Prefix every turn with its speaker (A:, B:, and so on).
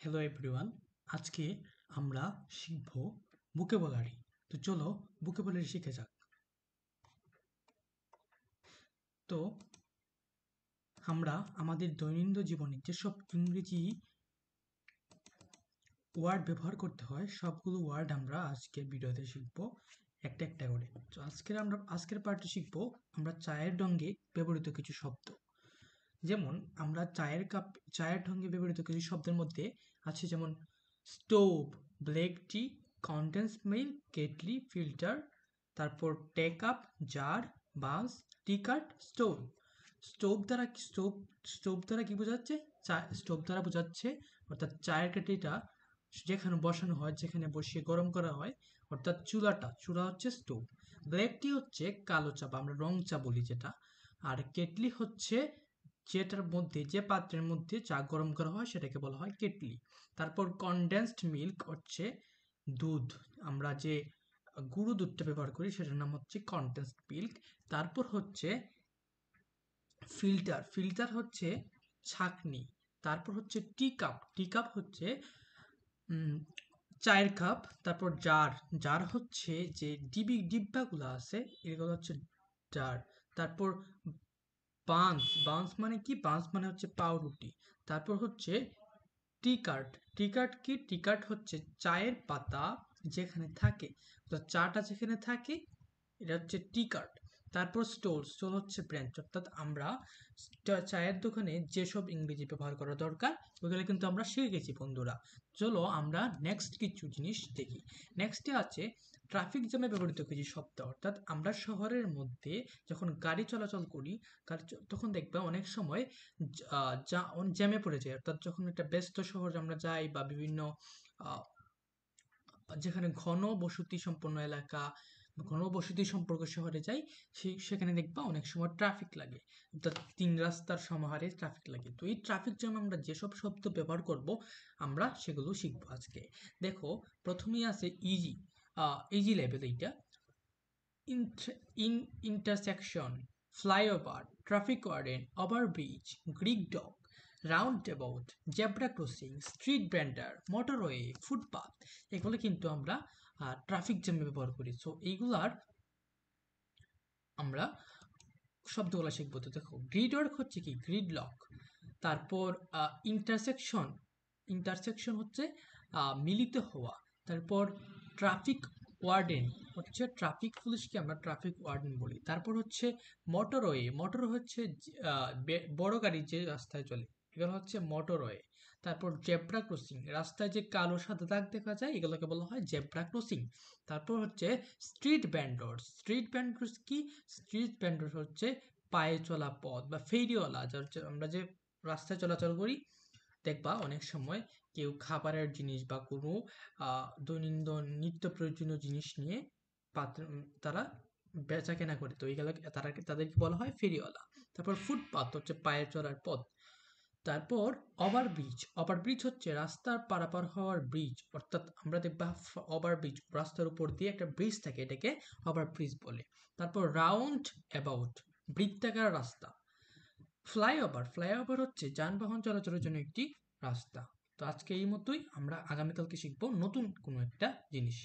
A: Hello everyone, আজকে আমরা শিখব ভোকাবুলারি। তো চলো ভোকাবুলারি শিখে যাক। তো আমরা আমাদের দৈনন্দিন জীবনে যেসব ইংরেজি ওয়ার্ড ব্যবহার করতে হয় সবগুলো ওয়ার্ড আমরা আজকের ভিডিওতে শিখব একটা একটা করে। তো আজকের পার্টে শিখব আমরা চায়ের ঢঙ্গে ব্যবহৃত কিছু শব্দ। যেমন আমরা চায়ের ঢঙ্গে ব্যবহৃত কিছু শব্দের মধ্যে আছে যেমন স্টোভ, ব্ল্যাক টি, কনডেন্স মিল্ক, কেটলি, ফিল্টার, তারপর টেক আপ, জার, বাস, টি কাট, স্টোভ। স্টোভ দ্বারা কি বোঝাচ্ছে? স্টোভ দ্বারা বোঝাচ্ছে অর্থাৎ চায়ের কেটলিটা যেখানে বসানো হয়, যেখানে বসিয়ে গরম করা হয়, অর্থাৎ চুলা হচ্ছে স্টোভ। ব্ল্যাক টি হচ্ছে কালো চা বা আমরা রং চা বলি যেটা। আর কেটলি হচ্ছে যে পাত্রের মধ্যে চা গরম করা হয় সেটাকে বলা হয় কেটলি। তারপর কনডেন্সড মিল্ক হচ্ছে দুধ, আমরা যে গুঁড়ো দুধটা ব্যবহার করি সেটার নাম হচ্ছে কনডেন্সড মিল্ক। তারপর হচ্ছে ফিল্টার হচ্ছে ছাঁকনি। তারপর হচ্ছে টি কাপ হচ্ছে চায়ের কাপ। তারপর জার হচ্ছে যে ডিব্বাগুলো আছে এগুলো হচ্ছে জার। তারপর বান্স মানে কি? বান্স মানে হচ্ছে পাউরুটি। তারপর হচ্ছে টি কার্ট হচ্ছে চায়ের পাতা যেখানে থাকে, তো চাটা যেখানে থাকে এটা হচ্ছে টি কার্ট। তারপর স্টোল হচ্ছে ব্রাঞ্চ, অর্থাৎ আমরা চায়ের দোকানে যেসব ইংরেজি ব্যবহার করা দরকার ওগুলো কিন্তু আমরা শিখে গেছি বন্ধুরা। চলো আমরা নেক্সট কিছু জিনিস দেখি। নেক্সটে আছে ট্রাফিক জ্যামে ব্যবহৃত কিছু শব্দ, অর্থাৎ আমরা শহরের মধ্যে যখন গাড়ি চলাচল করি তখন দেখবা অনেক সময় জ্যামে পড়ে যায়, অর্থাৎ যখন একটা ব্যস্ত শহর আমরা যাই বা বিভিন্ন যেখানে ঘনবসতি সম্পন্ন এলাকা, ঘনবসতি সম্পর্ক শহরে যাই, সেখানে দেখবা অনেক সময় ট্রাফিক লাগে, অর্থাৎ তিন রাস্তার সমাহারে ট্রাফিক লাগে। তো এই ট্রাফিক জ্যামে আমরা যেসব শব্দ ব্যবহার করব আমরা সেগুলো শিখবো আজকে। দেখো, প্রথমেই আছে ইজি লেভেল। এইটা intersection, flyover, traffic warden, overbridge, Greek dock, roundabout, zebra crossing, street vendor, motorway, footpath, এগুলো কিন্তু আমরা ট্রাফিক জ্যামে ব্যবহার করি। সো এইগুলার আমরা শব্দগুলো শিখবো। তো দেখো, গ্রিড ওয়ার্ক হচ্ছে কি? Grid lock. তারপর ইন্টারসেকশন হচ্ছে মিলিত হওয়া। তারপর ট্রাফিক ওয়ার্ডেন হচ্ছে ট্রাফিক পুলিশকে আমরা ট্রাফিক ওয়ার্ডেন বলি। তারপর হচ্ছে মোটর হচ্ছে বড় গাড়ি যে রাস্তায় চলে, এগুলো হচ্ছে মোটরওয়ে। তারপর জেব্রা ক্রসিং, রাস্তায় যে কালো সাদা দাগ দেখা যায় এগুলোকে বলা হয় জেব্রা ক্রসিং। তারপর হচ্ছে স্ট্রিট ভেন্ডরস কি? স্ট্রিট ভেন্ডর হচ্ছে পায়ে চলা পথ বা ফেরিওয়ালা, আমরা যে রাস্তায় চলাচল করি, দেখবা অনেক সময় কেউ খাবারের জিনিস বা কোনো দৈনন্দিন নিত্য প্রয়োজনীয় জিনিস নিয়ে তারা বেচা কেনা করে, তো এইগুলো তাদেরকে বলা হয় ফেরিওয়ালা। তারপর ফুটপাথ হচ্ছে পায়ে চলার পথ। তারপর ওভারব্রিজ হচ্ছে রাস্তার পারাপার হওয়ার ব্রিজ, অর্থাৎ আমরা দেখবা ওভারব্রিজ, রাস্তার উপর দিয়ে একটা ব্রিজ থাকে, এটাকে ওভারব্রিজ বলে। তারপর রাউন্ড অ্যাবাউট, বৃত্তাকার রাস্তা। ফ্লাইওভার হচ্ছে যানবাহন চলাচলের জন্য একটি রাস্তা। তো আজকে এই মতোই, আমরা আগামীকালকে শিখবো নতুন কোনো একটা জিনিস।